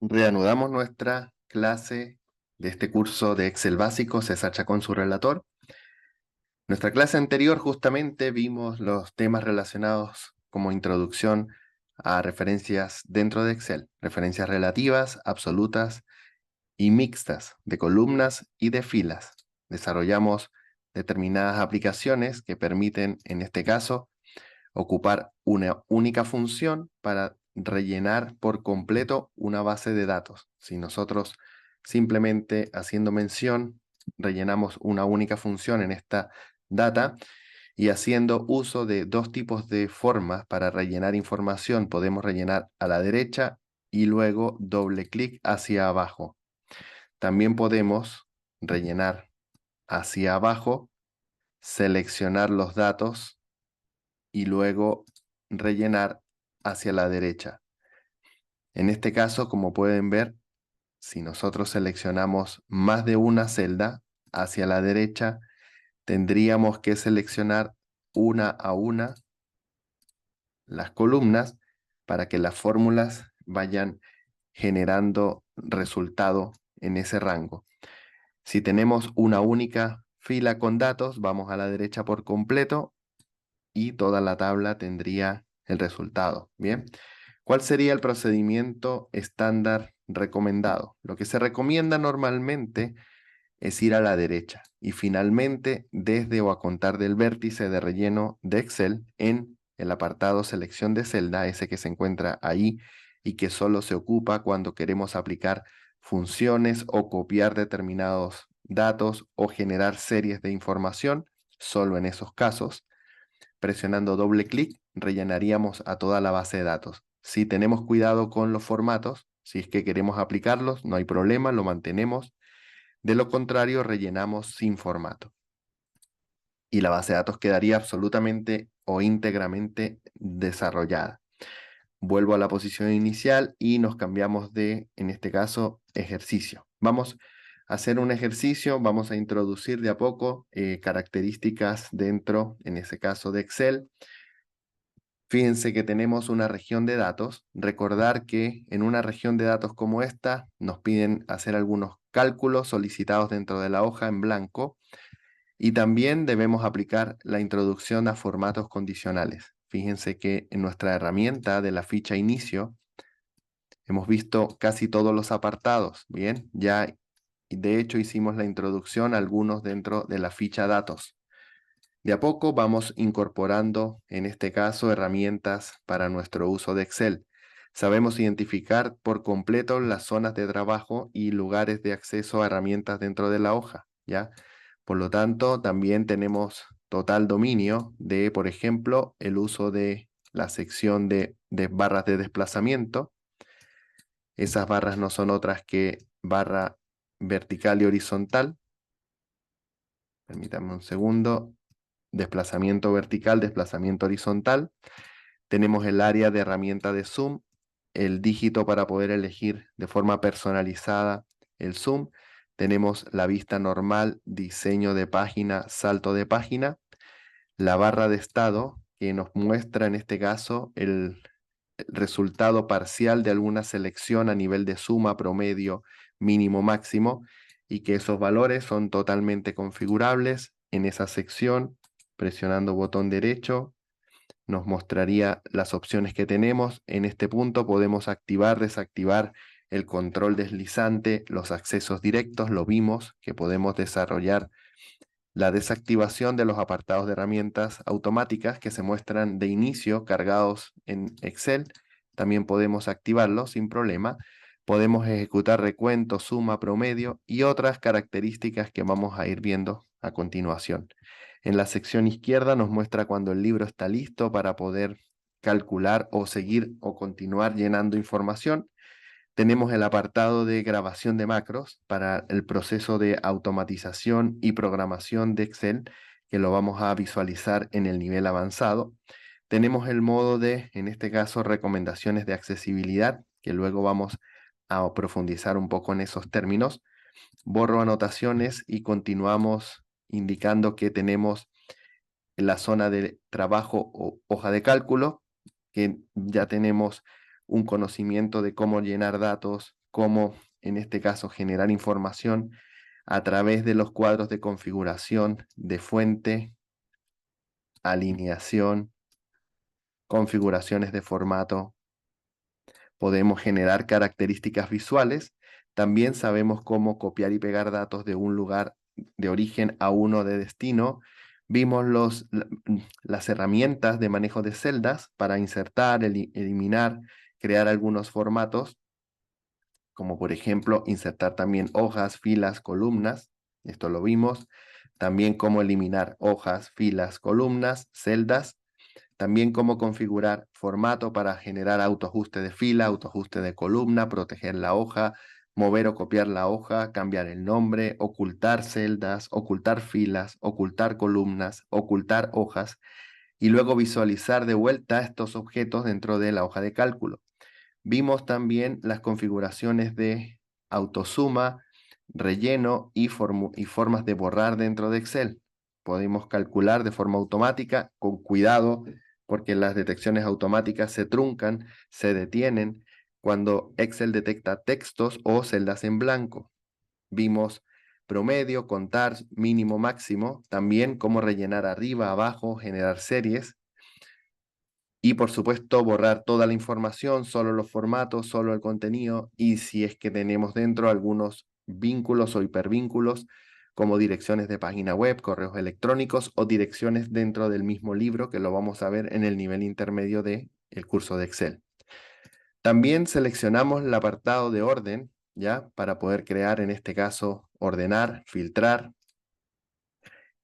Reanudamos nuestra clase de este curso de Excel básico, César Chacón, su relator. Nuestra clase anterior justamente vimos los temas relacionados como introducción a referencias dentro de Excel, referencias relativas, absolutas y mixtas, de columnas y de filas. Desarrollamos determinadas aplicaciones que permiten, en este caso, ocupar una única función para rellenar por completo una base de datos. Si nosotros simplemente haciendo mención rellenamos una única función en esta data y haciendo uso de dos tipos de formas para rellenar información, podemos rellenar a la derecha y luego doble clic hacia abajo. También podemos rellenar hacia abajo, seleccionar los datos y luego rellenar hacia la derecha. En este caso, como pueden ver, si nosotros seleccionamos más de una celda hacia la derecha, tendríamos que seleccionar una a una las columnas para que las fórmulas vayan generando resultado en ese rango. Si tenemos una única fila con datos, vamos a la derecha por completo y toda la tabla tendría el resultado. Bien, ¿cuál sería el procedimiento estándar recomendado? Lo que se recomienda normalmente es ir a la derecha y finalmente desde o a contar del vértice de relleno de Excel en el apartado selección de celda, ese que se encuentra ahí y que solo se ocupa cuando queremos aplicar funciones o copiar determinados datos o generar series de información, solo en esos casos. Presionando doble clic, rellenaríamos a toda la base de datos. Si tenemos cuidado con los formatos, si es que queremos aplicarlos, no hay problema, lo mantenemos. De lo contrario, rellenamos sin formato. Y la base de datos quedaría absolutamente o íntegramente desarrollada. Vuelvo a la posición inicial y nos cambiamos de, en este caso, ejercicio. Vamos a hacer un ejercicio, vamos a introducir de a poco características dentro, en ese caso, de Excel. Fíjense que tenemos una región de datos. Recordar que en una región de datos como esta nos piden hacer algunos cálculos solicitados dentro de la hoja en blanco y también debemos aplicar la introducción a formatos condicionales. Fíjense que en nuestra herramienta de la ficha inicio hemos visto casi todos los apartados. Bien, ya de hecho hicimos la introducción a algunos dentro de la ficha datos. De a poco vamos incorporando, en este caso, herramientas para nuestro uso de Excel. Sabemos identificar por completo las zonas de trabajo y lugares de acceso a herramientas dentro de la hoja, ¿ya? Por lo tanto, también tenemos total dominio de, por ejemplo, el uso de la sección de barras de desplazamiento. Esas barras no son otras que barra vertical y horizontal. Permítanme un segundo. Desplazamiento vertical, desplazamiento horizontal. Tenemos el área de herramienta de zoom, el dígito para poder elegir de forma personalizada el zoom. Tenemos la vista normal, diseño de página, salto de página. La barra de estado que nos muestra en este caso el resultado parcial de alguna selección a nivel de suma, promedio, mínimo, máximo, y que esos valores son totalmente configurables en esa sección. Presionando botón derecho, nos mostraría las opciones que tenemos. En este punto podemos activar, desactivar el control deslizante, los accesos directos, lo vimos, que podemos desarrollar la desactivación de los apartados de herramientas automáticas que se muestran de inicio cargados en Excel. También podemos activarlo sin problema. Podemos ejecutar recuento, suma, promedio y otras características que vamos a ir viendo a continuación. En la sección izquierda nos muestra cuando el libro está listo para poder calcular o seguir o continuar llenando información. Tenemos el apartado de grabación de macros para el proceso de automatización y programación de Excel, que lo vamos a visualizar en el nivel avanzado. Tenemos el modo de, en este caso, recomendaciones de accesibilidad, que luego vamos a profundizar un poco en esos términos. Borro anotaciones y continuamos indicando que tenemos la zona de trabajo o hoja de cálculo, que ya tenemos un conocimiento de cómo llenar datos cómo, en este caso, generar información a través de los cuadros de configuración de fuente, alineación, configuraciones de formato. Podemos generar características visuales. También sabemos cómo copiar y pegar datos de un lugar de origen a uno de destino. Vimos las herramientas de manejo de celdas para insertar, eliminar, crear algunos formatos, como por ejemplo insertar también hojas, filas, columnas. Esto lo vimos. También cómo eliminar hojas, filas, columnas, celdas. También cómo configurar formato para generar autoajuste de fila, autoajuste de columna, proteger la hoja, mover o copiar la hoja, cambiar el nombre, ocultar celdas, ocultar filas, ocultar columnas, ocultar hojas y luego visualizar de vuelta estos objetos dentro de la hoja de cálculo. Vimos también las configuraciones de autosuma, relleno y formas de borrar dentro de Excel. Podemos calcular de forma automática, con cuidado, porque las detecciones automáticas se truncan, se detienen cuando Excel detecta textos o celdas en blanco. Vimos promedio, contar, mínimo, máximo, también cómo rellenar arriba, abajo, generar series. Y por supuesto, borrar toda la información, solo los formatos, solo el contenido, y si es que tenemos dentro algunos vínculos o hipervínculos, como direcciones de página web, correos electrónicos o direcciones dentro del mismo libro, que lo vamos a ver en el nivel intermedio del curso de Excel. También seleccionamos el apartado de orden, ¿ya? Para poder crear, en este caso, ordenar, filtrar.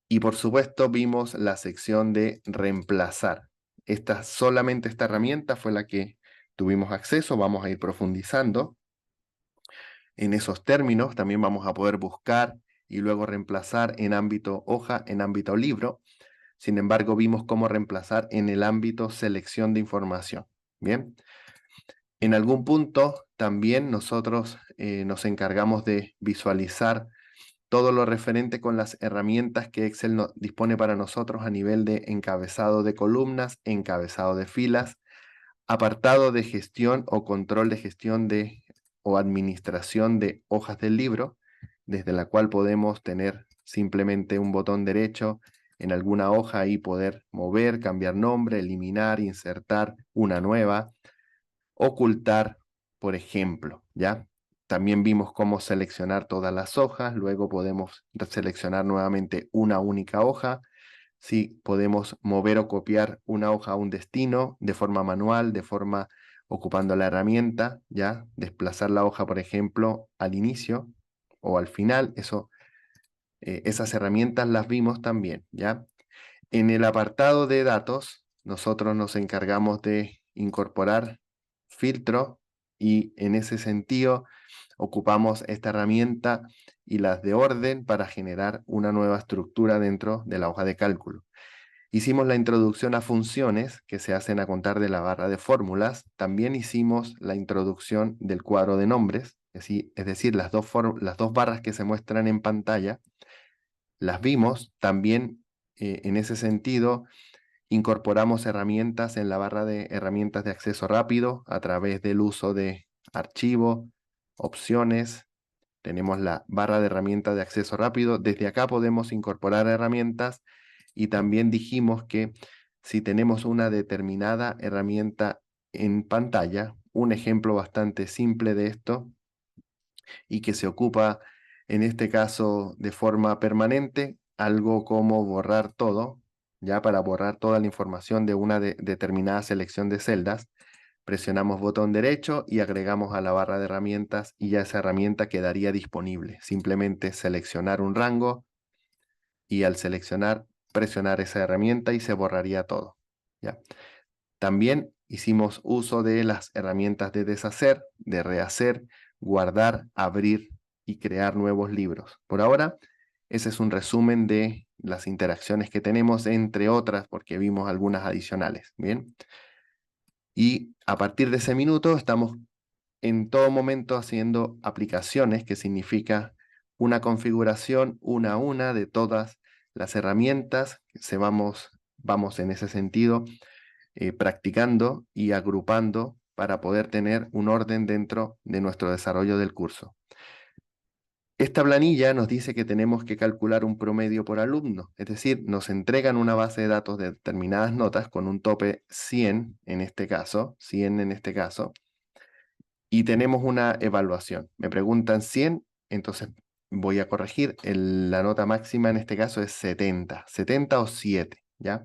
Y por supuesto vimos la sección de reemplazar. Solamente esta herramienta fue la que tuvimos acceso. Vamos a ir profundizando en esos términos. También vamos a poder buscar y luego reemplazar en ámbito hoja, en ámbito libro. Sin embargo, vimos cómo reemplazar en el ámbito selección de información. Bien. En algún punto también nosotros nos encargamos de visualizar todo lo referente con las herramientas que Excel dispone para nosotros a nivel de encabezado de columnas, encabezado de filas, apartado de gestión o control de gestión o administración de hojas del libro, desde la cual podemos tener simplemente un botón derecho en alguna hoja y poder mover, cambiar nombre, eliminar, insertar una nueva, ocultar, por ejemplo, ¿ya? También vimos cómo seleccionar todas las hojas, luego podemos seleccionar nuevamente una única hoja, si podemos mover o copiar una hoja a un destino de forma manual, de forma ocupando la herramienta, ¿ya? Desplazar la hoja, por ejemplo, al inicio o al final, esas herramientas las vimos también, ¿ya? En el apartado de datos, nosotros nos encargamos de incorporar filtro y en ese sentido ocupamos esta herramienta y las de orden para generar una nueva estructura dentro de la hoja de cálculo. Hicimos la introducción a funciones que se hacen a contar de la barra de fórmulas. También hicimos la introducción del cuadro de nombres, es decir, las dos barras que se muestran en pantalla, las vimos. También en ese sentido incorporamos herramientas en la barra de herramientas de acceso rápido a través del uso de archivo, opciones. Tenemos la barra de herramientas de acceso rápido. Desde acá podemos incorporar herramientas y también dijimos que si tenemos una determinada herramienta en pantalla, un ejemplo bastante simple de esto y que se ocupa en este caso de forma permanente, algo como borrar todo, ya para borrar toda la información de una determinada selección de celdas, presionamos botón derecho y agregamos a la barra de herramientas y ya esa herramienta quedaría disponible. Simplemente seleccionar un rango y al seleccionar, presionar esa herramienta y se borraría todo. ¿Ya? También hicimos uso de las herramientas de deshacer, de rehacer, guardar, abrir y crear nuevos libros. Por ahora, ese es un resumen de las interacciones que tenemos, entre otras, porque vimos algunas adicionales. Bien. Y a partir de ese minuto estamos en todo momento haciendo aplicaciones, que significa una configuración una a una de todas las herramientas. Vamos en ese sentido practicando y agrupando para poder tener un orden dentro de nuestro desarrollo del curso. Esta planilla nos dice que tenemos que calcular un promedio por alumno, es decir, nos entregan una base de datos de determinadas notas con un tope 100 en este caso, y tenemos una evaluación. Me preguntan 100, entonces voy a corregir. La nota máxima en este caso es 70, 70 o 7, ¿ya?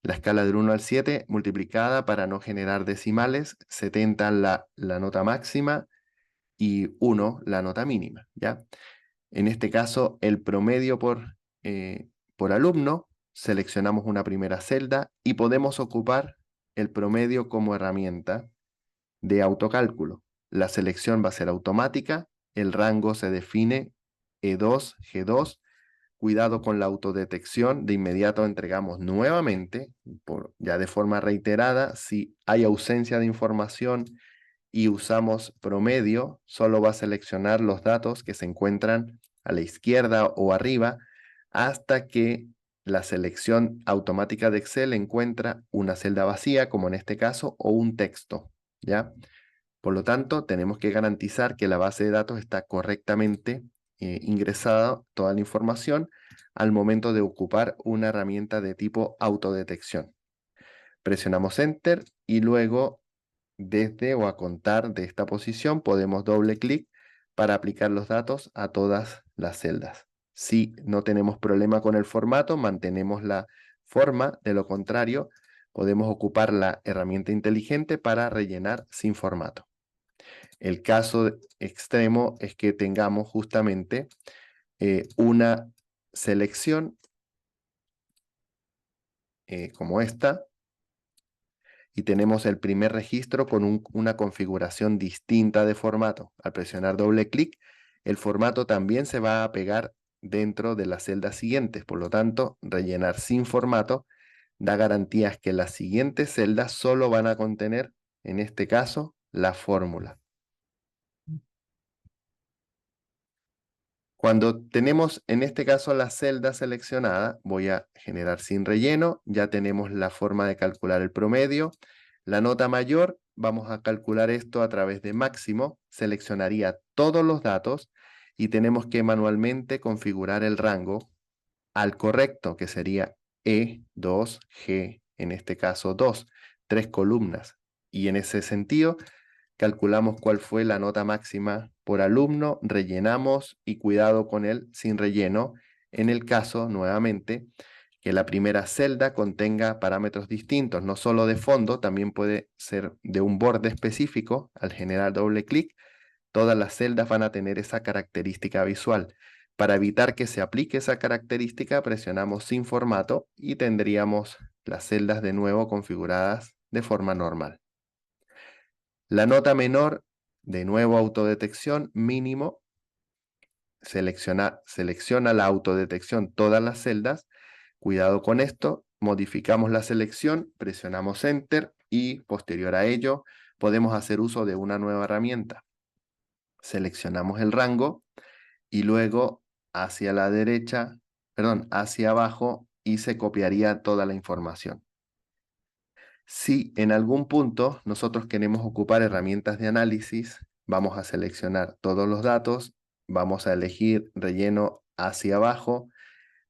La escala del 1 al 7 multiplicada para no generar decimales, 70 la nota máxima y 1 la nota mínima, ¿ya? En este caso, el promedio por alumno, seleccionamos una primera celda y podemos ocupar el promedio como herramienta de autocálculo. La selección va a ser automática, el rango se define E2, G2. Cuidado con la autodetección, de inmediato entregamos nuevamente, ya de forma reiterada, si hay ausencia de información y usamos promedio, solo va a seleccionar los datos que se encuentran a la izquierda o arriba hasta que la selección automática de Excel encuentra una celda vacía, como en este caso, o un texto, ¿ya? Por lo tanto, tenemos que garantizar que la base de datos está correctamente ingresada toda la información al momento de ocupar una herramienta de tipo autodetección. Presionamos Enter y luego desde o a contar de esta posición podemos doble clic para aplicar los datos a todas las celdas. Si no tenemos problema con el formato, mantenemos la forma, de lo contrario, podemos ocupar la herramienta inteligente para rellenar sin formato. El caso extremo es que tengamos justamente una selección como esta, y tenemos el primer registro con una configuración distinta de formato. Al presionar doble clic, el formato también se va a pegar dentro de las celdas siguientes. Por lo tanto, rellenar sin formato da garantías que las siguientes celdas solo van a contener, en este caso, la fórmula. Cuando tenemos, en este caso, la celda seleccionada, voy a generar sin relleno, ya tenemos la forma de calcular el promedio. La nota mayor, vamos a calcular esto a través de máximo, seleccionaría todos los datos y tenemos que manualmente configurar el rango al correcto, que sería E2, G, en este caso 2, 3 columnas. Y en ese sentido, calculamos cuál fue la nota máxima por alumno, rellenamos y cuidado con el sin relleno, en el caso, nuevamente, que la primera celda contenga parámetros distintos, no solo de fondo, también puede ser de un borde específico. Al generar doble clic, todas las celdas van a tener esa característica visual. Para evitar que se aplique esa característica, presionamos sin formato y tendríamos las celdas de nuevo configuradas de forma normal. La nota menor, de nuevo autodetección, mínimo, selecciona la autodetección todas las celdas. Cuidado con esto, modificamos la selección, presionamos Enter y posterior a ello podemos hacer uso de una nueva herramienta. Seleccionamos el rango y luego hacia la derecha, hacia abajo y se copiaría toda la información. Si en algún punto nosotros queremos ocupar herramientas de análisis, vamos a seleccionar todos los datos, vamos a elegir relleno hacia abajo,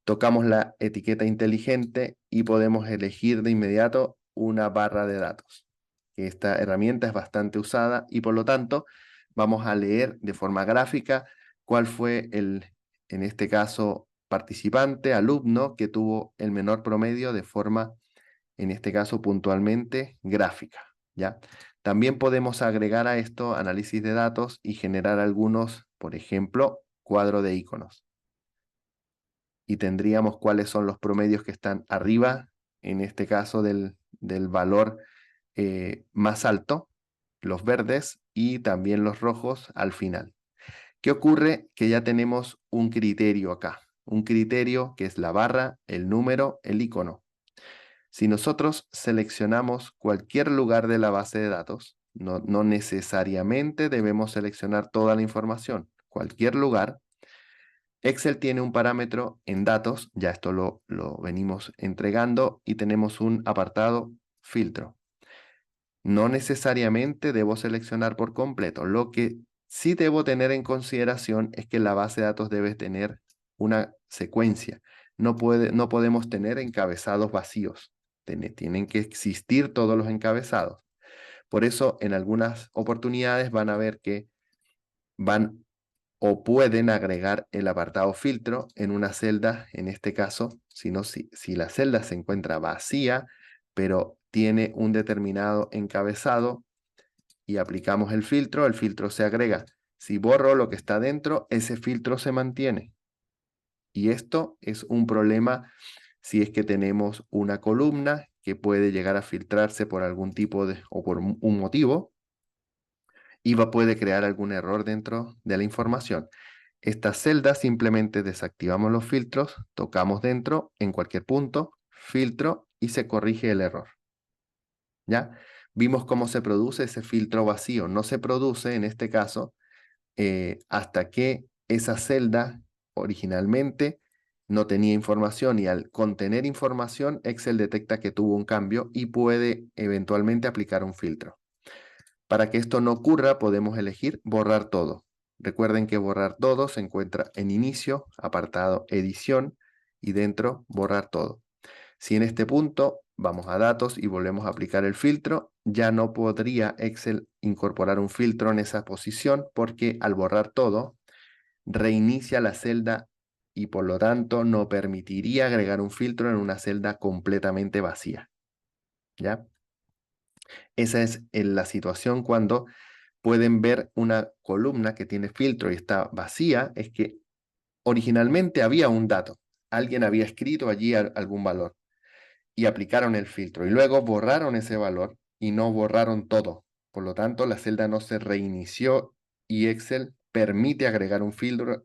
tocamos la etiqueta inteligente y podemos elegir de inmediato una barra de datos. Esta herramienta es bastante usada y por lo tanto vamos a leer de forma gráfica cuál fue en este caso, participante, alumno, que tuvo el menor promedio de forma, en este caso puntualmente, gráfica, ¿ya? También podemos agregar a esto análisis de datos y generar algunos, por ejemplo, cuadro de iconos. Y tendríamos cuáles son los promedios que están arriba, en este caso del valor más alto, los verdes y también los rojos al final. ¿Qué ocurre? Que ya tenemos un criterio acá, un criterio que es la barra, el número, el icono. Si nosotros seleccionamos cualquier lugar de la base de datos, no necesariamente debemos seleccionar toda la información, cualquier lugar. Excel tiene un parámetro en datos, ya esto lo venimos entregando, y tenemos un apartado filtro. No necesariamente debo seleccionar por completo. Lo que sí debo tener en consideración es que la base de datos debe tener una secuencia. No podemos tener encabezados vacíos. Tienen que existir todos los encabezados. Por eso, en algunas oportunidades van a ver que van o pueden agregar el apartado filtro en una celda, en este caso, si la celda se encuentra vacía, pero tiene un determinado encabezado y aplicamos el filtro se agrega. Si borro lo que está dentro, ese filtro se mantiene. Y esto es un problema si es que tenemos una columna que puede llegar a filtrarse por algún tipo de o por un motivo y puede crear algún error dentro de la información. Esta celda simplemente desactivamos los filtros, tocamos dentro en cualquier punto, filtro y se corrige el error. ¿Ya? Vimos cómo se produce ese filtro vacío. No se produce en este caso hasta que esa celda originalmente no tenía información y al contener información, Excel detecta que tuvo un cambio y puede eventualmente aplicar un filtro. Para que esto no ocurra, podemos elegir borrar todo. Recuerden que borrar todo se encuentra en inicio, apartado edición y dentro borrar todo. Si en este punto vamos a datos y volvemos a aplicar el filtro, ya no podría Excel incorporar un filtro en esa posición porque al borrar todo, reinicia la celda y por lo tanto no permitiría agregar un filtro en una celda completamente vacía. ¿Ya? Esa es la situación cuando pueden ver una columna que tiene filtro y está vacía, es que originalmente había un dato. Alguien había escrito allí algún valor y aplicaron el filtro y luego borraron ese valor y no borraron todo. Por lo tanto, la celda no se reinició y Excel permite agregar un filtro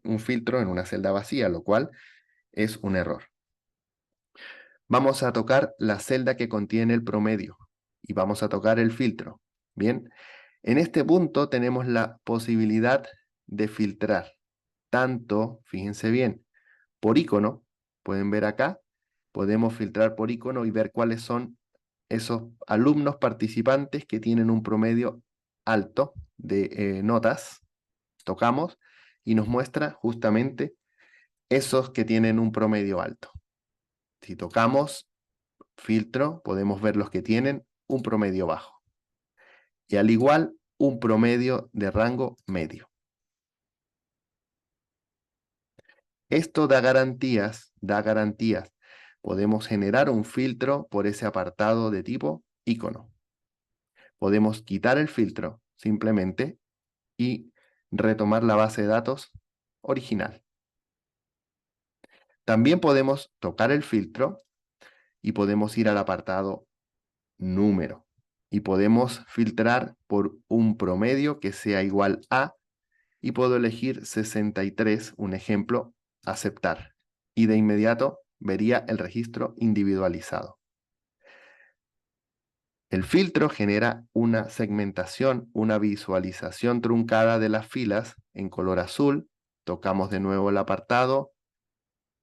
en una celda vacía, lo cual es un error. Vamos a tocar la celda que contiene el promedio y vamos a tocar el filtro. Bien, en este punto tenemos la posibilidad de filtrar tanto, fíjense bien, por icono, pueden ver acá, podemos filtrar por icono y ver cuáles son esos alumnos participantes que tienen un promedio alto de notas. Tocamos y nos muestra justamente esos que tienen un promedio alto. Si tocamos filtro, podemos ver los que tienen un promedio bajo. Y al igual, un promedio de rango medio. Esto da garantías, da garantías. Podemos generar un filtro por ese apartado de tipo icono. Podemos quitar el filtro simplemente y retomar la base de datos original. También podemos tocar el filtro y podemos ir al apartado número y podemos filtrar por un promedio que sea igual a y puedo elegir 63, un ejemplo, aceptar y de inmediato vería el registro individualizado. El filtro genera una segmentación, una visualización truncada de las filas en color azul. Tocamos de nuevo el apartado,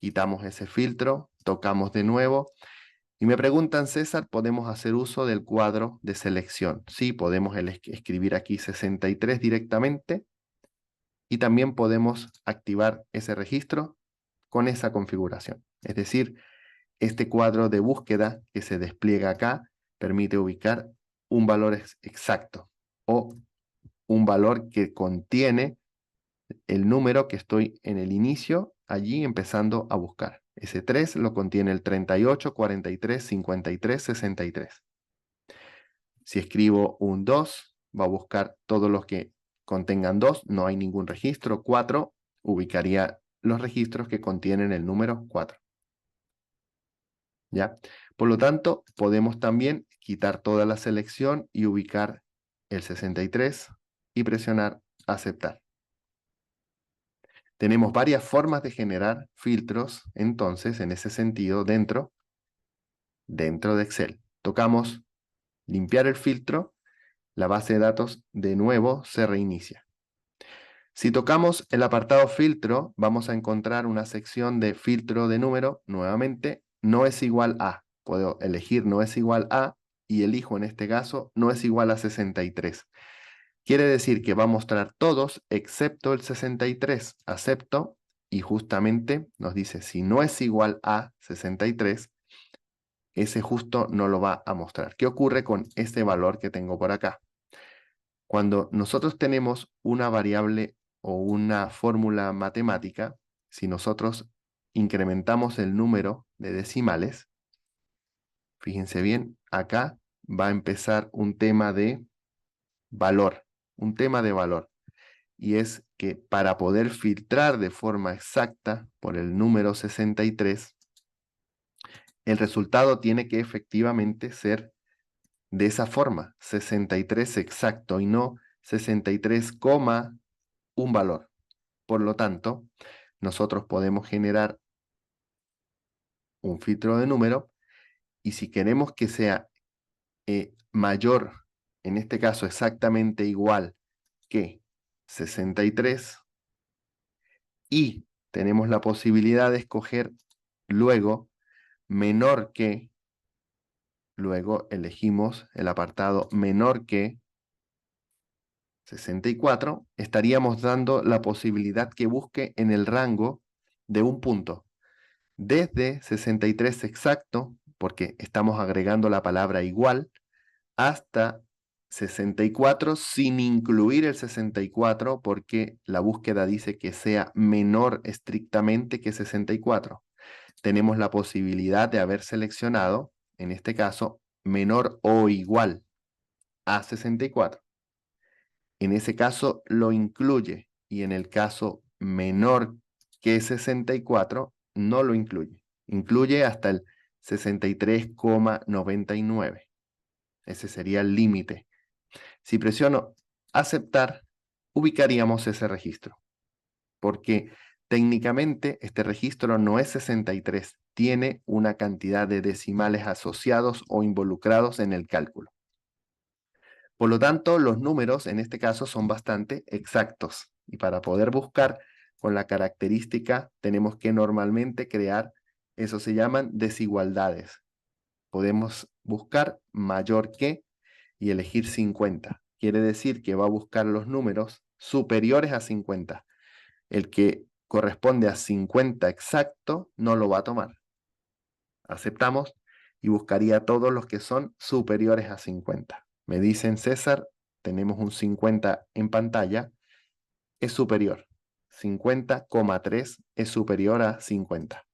quitamos ese filtro, tocamos de nuevo. Y me preguntan, César, ¿podemos hacer uso del cuadro de selección? Sí, podemos escribir aquí 63 directamente y también podemos activar ese registro con esa configuración. Es decir, este cuadro de búsqueda que se despliega acá permite ubicar un valor exacto o un valor que contiene el número que estoy en el inicio, allí empezando a buscar. Ese 3 lo contiene el 38, 43, 53, 63. Si escribo un 2, va a buscar todos los que contengan 2, no hay ningún registro. 4, ubicaría los registros que contienen el número 4. ¿Ya? Por lo tanto, podemos también quitar toda la selección y ubicar el 63 y presionar aceptar. Tenemos varias formas de generar filtros, entonces, en ese sentido, dentro de Excel. Tocamos limpiar el filtro, la base de datos de nuevo se reinicia. Si tocamos el apartado filtro, vamos a encontrar una sección de filtro de número, nuevamente, no es igual a. Puedo elegir no es igual a y elijo en este caso no es igual a 63. Quiere decir que va a mostrar todos excepto el 63. Acepto y justamente nos dice si no es igual a 63, ese justo no lo va a mostrar. ¿Qué ocurre con este valor que tengo por acá? Cuando nosotros tenemos una variable o una fórmula matemática, si nosotros incrementamos el número de decimales, fíjense bien, acá va a empezar un tema de valor, un tema de valor. Y es que para poder filtrar de forma exacta por el número 63, el resultado tiene que efectivamente ser de esa forma, 63 exacto y no 63, un valor. Por lo tanto, nosotros podemos generar un filtro de número y si queremos que sea mayor, en este caso exactamente igual que 63, y tenemos la posibilidad de escoger luego menor que, luego elegimos el apartado menor que 64, estaríamos dando la posibilidad que busque en el rango de un punto, desde 63 exacto, porque estamos agregando la palabra igual, hasta 64 sin incluir el 64, porque la búsqueda dice que sea menor estrictamente que 64. Tenemos la posibilidad de haber seleccionado, en este caso, menor o igual a 64. En ese caso lo incluye y en el caso menor que 64 no lo incluye. Incluye hasta el 63,99. Ese sería el límite. Si presiono aceptar, ubicaríamos ese registro, porque técnicamente este registro no es 63, tiene una cantidad de decimales asociados o involucrados en el cálculo. Por lo tanto, los números en este caso son bastante exactos y para poder buscar con la característica tenemos que normalmente crear, eso se llaman desigualdades. Podemos buscar mayor que y elegir 50. Quiere decir que va a buscar los números superiores a 50. El que corresponde a 50 exacto no lo va a tomar. Aceptamos y buscaría todos los que son superiores a 50. Me dicen, César, tenemos un 50 en pantalla, es superior. 50,3 es superior a 50.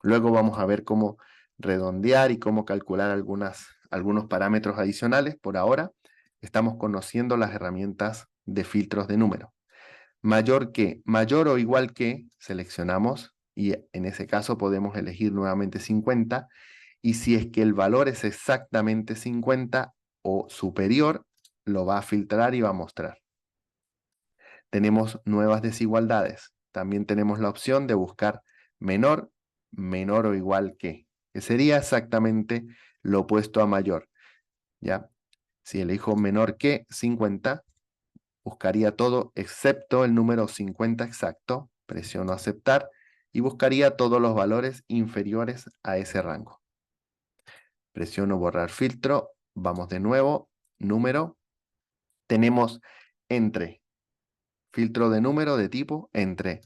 Luego vamos a ver cómo redondear y cómo calcular algunos parámetros adicionales. Por ahora estamos conociendo las herramientas de filtros de número. Mayor o igual que, seleccionamos y en ese caso podemos elegir nuevamente 50 y si es que el valor es exactamente 50 o superior, lo va a filtrar y va a mostrar. Tenemos nuevas desigualdades. También tenemos la opción de buscar menor, menor o igual que sería exactamente lo opuesto a mayor. ¿Ya? Si elijo menor que 50, buscaría todo excepto el número 50 exacto, presiono aceptar y buscaría todos los valores inferiores a ese rango. Presiono borrar filtro, vamos de nuevo, número, tenemos entre, filtro de número de tipo entre,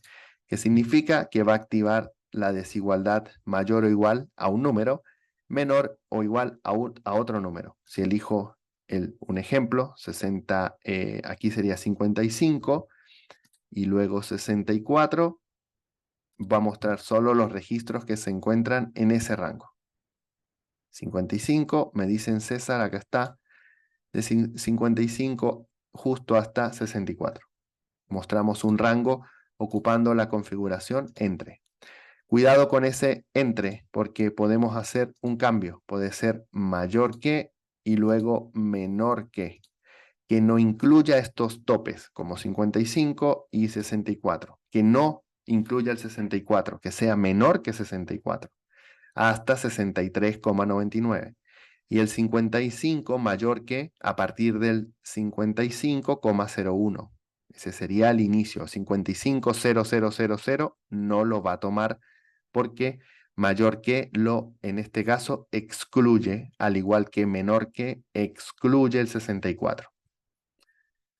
que significa que va a activar la desigualdad mayor o igual a un número, menor o igual a otro número. Si elijo un ejemplo, 60, aquí sería 55 y luego 64, va a mostrar solo los registros que se encuentran en ese rango. 55, me dicen César, acá está, de 55 justo hasta 64. Mostramos un rango ocupando la configuración entre. Cuidado con ese entre, porque podemos hacer un cambio. Puede ser mayor que y luego menor que no incluya estos topes como 55 y 64, que no incluya el 64, que sea menor que 64, hasta 63,99. Y el 55 mayor que a partir del 55,01. Ese sería el inicio. 55,0000 no lo va a tomar porque mayor que en este caso, excluye, al igual que menor que, excluye el 64.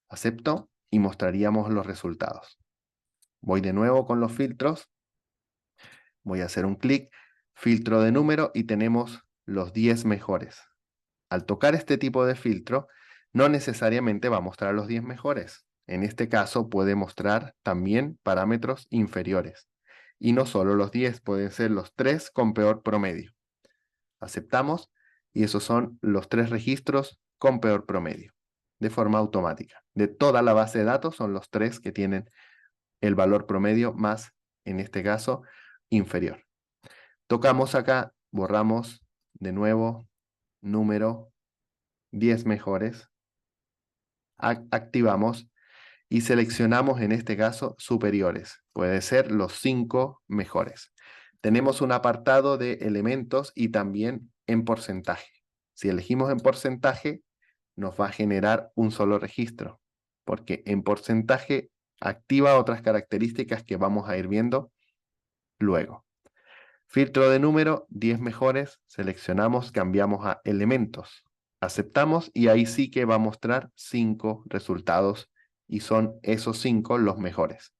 Acepto y mostraríamos los resultados. Voy de nuevo con los filtros. Voy a hacer un clic, filtro de número y tenemos los 10 mejores. Al tocar este tipo de filtro, no necesariamente va a mostrar los 10 mejores. En este caso puede mostrar también parámetros inferiores. Y no solo los 10, pueden ser los 3 con peor promedio. Aceptamos y esos son los 3 registros con peor promedio, de forma automática. De toda la base de datos son los 3 que tienen el valor promedio más, en este caso, inferior. Tocamos acá, borramos de nuevo, número, 10 mejores, activamos y seleccionamos en este caso superiores. Puede ser los 5 mejores. Tenemos un apartado de elementos y también en porcentaje. Si elegimos en porcentaje, nos va a generar un solo registro, porque en porcentaje activa otras características que vamos a ir viendo luego. Filtro de número, 10 mejores, seleccionamos, cambiamos a elementos. Aceptamos y ahí sí que va a mostrar 5 resultados y son esos 5 los mejores.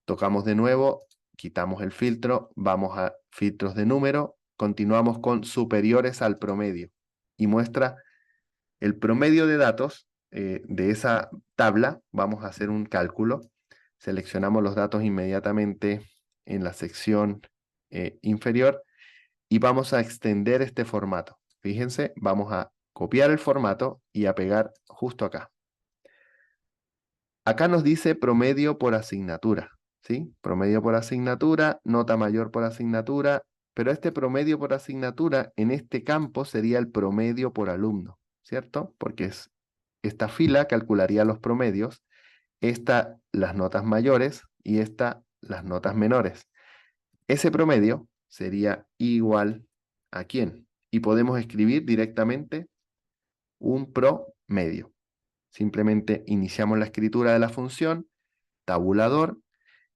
Tocamos de nuevo, quitamos el filtro, vamos a filtros de número, continuamos con superiores al promedio y muestra el promedio de datos de esa tabla. Vamos a hacer un cálculo, seleccionamos los datos inmediatamente en la sección inferior y vamos a extender este formato. Fíjense, vamos a copiar el formato y a pegar justo acá. Acá nos dice promedio por asignatura, ¿sí? Promedio por asignatura, nota mayor por asignatura, pero este promedio por asignatura en este campo sería el promedio por alumno, ¿cierto? Porque esta fila calcularía los promedios, esta las notas mayores y esta las notas menores. Ese promedio sería igual a ¿quién? Y podemos escribir directamente un promedio. Simplemente iniciamos la escritura de la función, tabulador,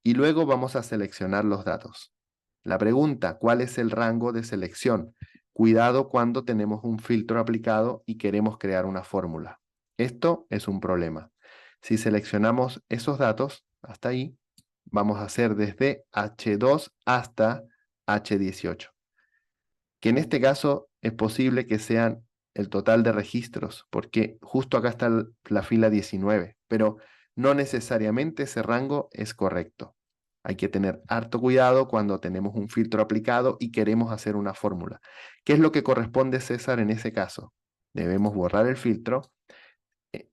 y luego vamos a seleccionar los datos. La pregunta, ¿cuál es el rango de selección? Cuidado cuando tenemos un filtro aplicado y queremos crear una fórmula. Esto es un problema. Si seleccionamos esos datos, hasta ahí, vamos a hacer desde H2 hasta H18, que en este caso es posible que sean el total de registros, porque justo acá está la fila 19, pero no necesariamente ese rango es correcto. Hay que tener harto cuidado cuando tenemos un filtro aplicado y queremos hacer una fórmula. ¿Qué es lo que corresponde, César, en ese caso? Debemos borrar el filtro.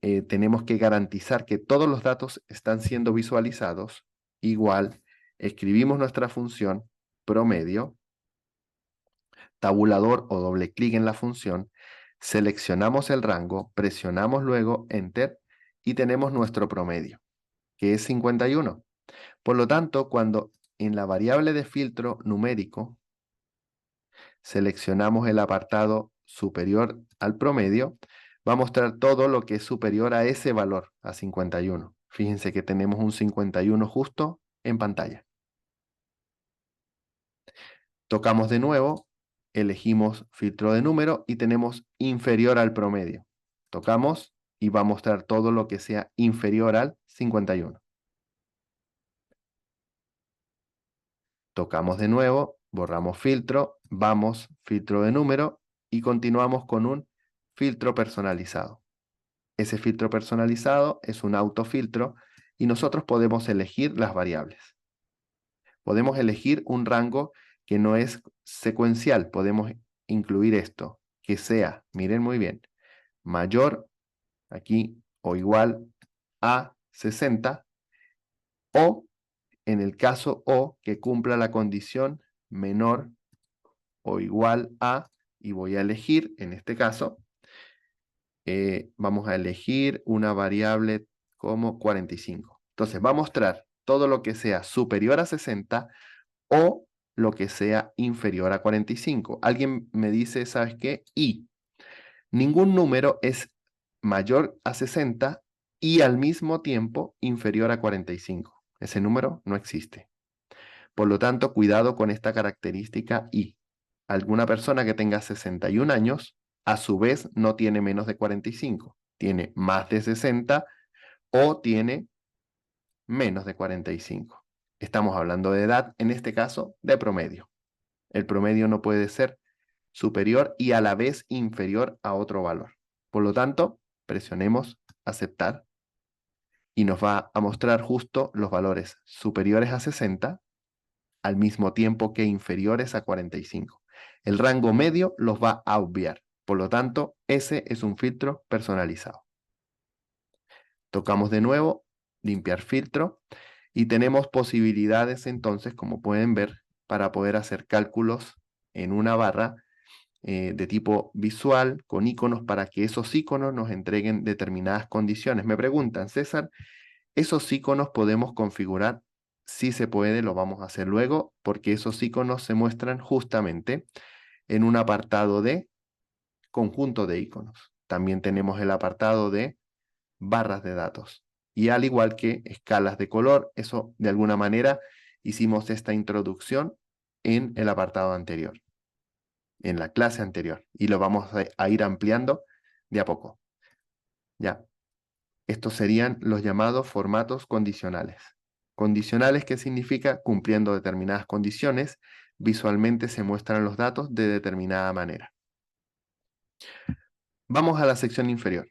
Tenemos que garantizar que todos los datos están siendo visualizados. Igual, escribimos nuestra función promedio, tabulador o doble clic en la función, seleccionamos el rango, presionamos luego Enter y tenemos nuestro promedio, que es 51. Por lo tanto, cuando en la variable de filtro numérico seleccionamos el apartado superior al promedio, va a mostrar todo lo que es superior a ese valor, a 51. Fíjense que tenemos un 51 justo en pantalla. Tocamos de nuevo, elegimos filtro de número y tenemos inferior al promedio. Tocamos y va a mostrar todo lo que sea inferior al 51. Tocamos de nuevo, borramos filtro, vamos filtro de número y continuamos con un filtro personalizado. Ese filtro personalizado es un autofiltro y nosotros podemos elegir las variables. Podemos elegir un rango que no es secuencial. Podemos incluir esto, que sea, miren muy bien, mayor aquí o igual a 60 o en el caso O que cumpla la condición menor o igual a, y voy a elegir en este caso, vamos a elegir una variable como 45. Entonces va a mostrar todo lo que sea superior a 60 o lo que sea inferior a 45. Alguien me dice, ¿sabes qué? Y ningún número es mayor a 60 y al mismo tiempo inferior a 45. Ese número no existe. Por lo tanto, cuidado con esta característica y alguna persona que tenga 61 años, a su vez, no tiene menos de 45, tiene más de 60 o tiene menos de 45. Estamos hablando de edad, en este caso, de promedio. El promedio no puede ser superior y a la vez inferior a otro valor. Por lo tanto, presionemos aceptar y nos va a mostrar justo los valores superiores a 60 al mismo tiempo que inferiores a 45. El rango medio los va a obviar. Por lo tanto, ese es un filtro personalizado. Tocamos de nuevo, limpiar filtro, y tenemos posibilidades entonces, como pueden ver, para poder hacer cálculos en una barra de tipo visual con iconos para que esos iconos nos entreguen determinadas condiciones. Me preguntan, César, ¿esos iconos podemos configurar? Si se puede, lo vamos a hacer luego, porque esos iconos se muestran justamente en un apartado de conjunto de iconos. También tenemos el apartado de barras de datos. Y al igual que escalas de color, eso de alguna manera hicimos esta introducción en el apartado anterior, en la clase anterior, y lo vamos a ir ampliando de a poco. Ya, estos serían los llamados formatos condicionales. Condicionales, ¿qué significa? Cumpliendo determinadas condiciones, visualmente se muestran los datos de determinada manera. Vamos a la sección inferior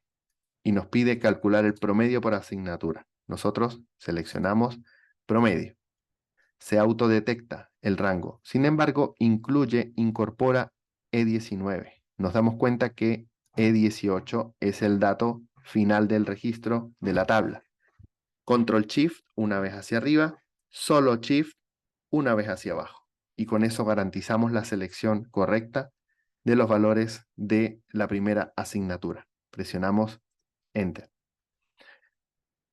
y nos pide calcular el promedio por asignatura. Nosotros seleccionamos promedio. Se autodetecta el rango. Sin embargo, incorpora E19. Nos damos cuenta que E18 es el dato final del registro de la tabla. Control Shift una vez hacia arriba, solo Shift una vez hacia abajo. Y con eso garantizamos la selección correcta de los valores de la primera asignatura. Presionamos Enter.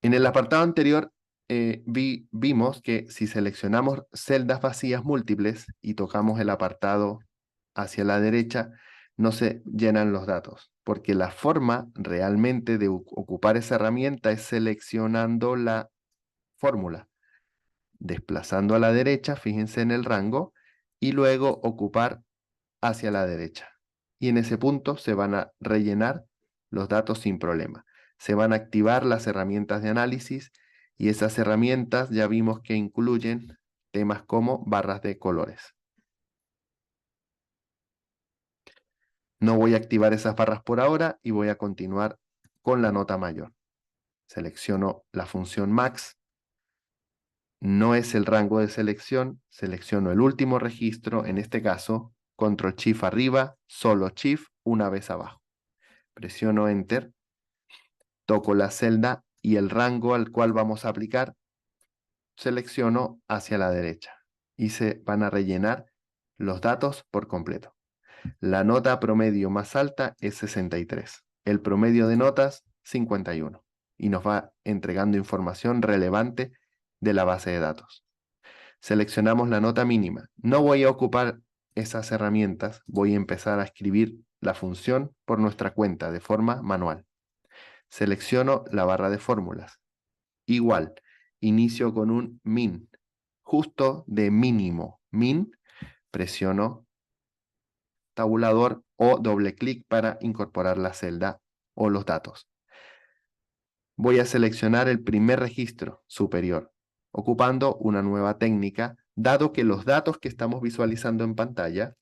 En el apartado anterior vimos que si seleccionamos celdas vacías múltiples y tocamos el apartado hacia la derecha, no se llenan los datos, porque la forma realmente de ocupar esa herramienta es seleccionando la fórmula, desplazando a la derecha, fíjense en el rango, y luego ocupar hacia la derecha. Y en ese punto se van a rellenar los datos sin problema. Se van a activar las herramientas de análisis y esas herramientas ya vimos que incluyen temas como barras de colores. No voy a activar esas barras por ahora y voy a continuar con la nota mayor. Selecciono la función max. No es el rango de selección. Selecciono el último registro, en este caso, control shift arriba, solo shift una vez abajo. Presiono enter. Toco la celda y el rango al cual vamos a aplicar, selecciono hacia la derecha y se van a rellenar los datos por completo. La nota promedio más alta es 63, el promedio de notas 51 y nos va entregando información relevante de la base de datos. Seleccionamos la nota mínima. No voy a ocupar esas herramientas, voy a empezar a escribir la función por nuestra cuenta de forma manual. Selecciono la barra de fórmulas. Igual, inicio con un min, justo de mínimo. Min, presiono tabulador o doble clic para incorporar la celda o los datos. Voy a seleccionar el primer registro superior, ocupando una nueva técnica, dado que los datos que estamos visualizando en pantalla,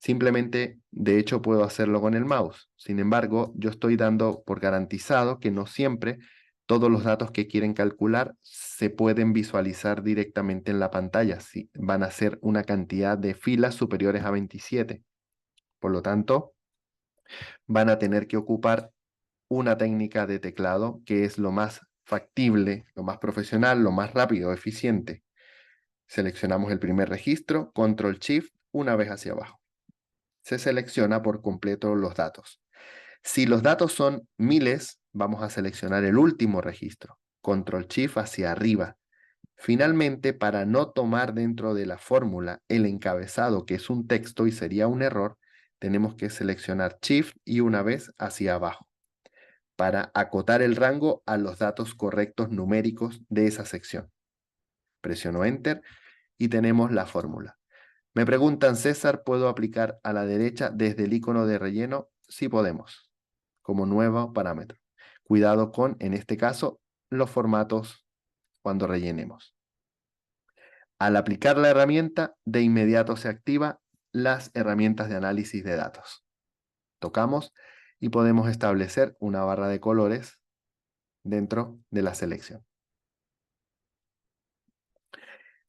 simplemente, de hecho, puedo hacerlo con el mouse. Sin embargo, yo estoy dando por garantizado que no siempre todos los datos que quieren calcular se pueden visualizar directamente en la pantalla. Sí, van a ser una cantidad de filas superiores a 27. Por lo tanto, van a tener que ocupar una técnica de teclado que es lo más factible, lo más profesional, lo más rápido, eficiente. Seleccionamos el primer registro, Control Shift, una vez hacia abajo. Se selecciona por completo los datos. Si los datos son miles, vamos a seleccionar el último registro, Control Shift hacia arriba. Finalmente, para no tomar dentro de la fórmula el encabezado, que es un texto y sería un error, tenemos que seleccionar Shift y una vez hacia abajo, para acotar el rango a los datos correctos numéricos de esa sección. Presiono Enter y tenemos la fórmula. Me preguntan, César, ¿puedo aplicar a la derecha desde el icono de relleno? Sí podemos, como nuevo parámetro. Cuidado con, en este caso, los formatos cuando rellenemos. Al aplicar la herramienta, de inmediato se activa las herramientas de análisis de datos. Tocamos y podemos establecer una barra de colores dentro de la selección.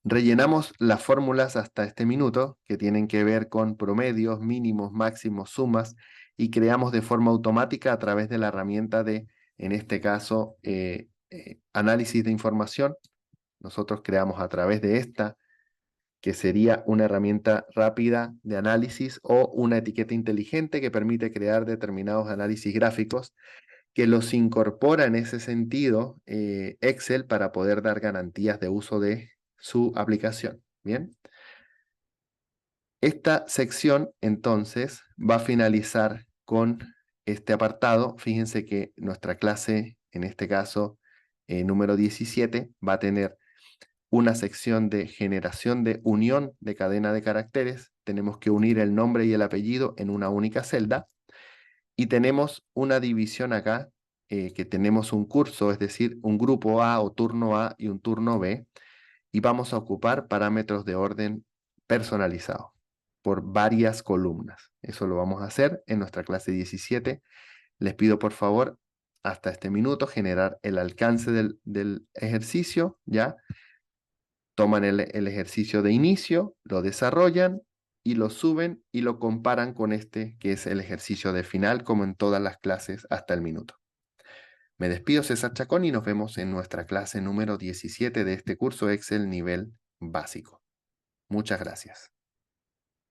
Rellenamos las fórmulas hasta este minuto, que tienen que ver con promedios, mínimos, máximos, sumas, y creamos de forma automática a través de la herramienta de, en este caso, análisis de información. Nosotros creamos a través de esta, que sería una herramienta rápida de análisis o una etiqueta inteligente que permite crear determinados análisis gráficos que los incorpora en ese sentido Excel para poder dar garantías de uso de su aplicación. Bien, esta sección entonces va a finalizar con este apartado. Fíjense que nuestra clase, en este caso número 17, va a tener una sección de generación de unión de cadena de caracteres. Tenemos que unir el nombre y el apellido en una única celda. Y tenemos una división acá, que tenemos un curso, es decir, un grupo A o turno A y un turno B, y vamos a ocupar parámetros de orden personalizado por varias columnas. Eso lo vamos a hacer en nuestra clase 17. Les pido por favor, hasta este minuto, generar el alcance del ejercicio, ¿ya? Toman el ejercicio de inicio, lo desarrollan y lo suben y lo comparan con este que es el ejercicio de final, como en todas las clases hasta el minuto. Me despido, César Chacón, y nos vemos en nuestra clase número 17 de este curso Excel nivel básico. Muchas gracias.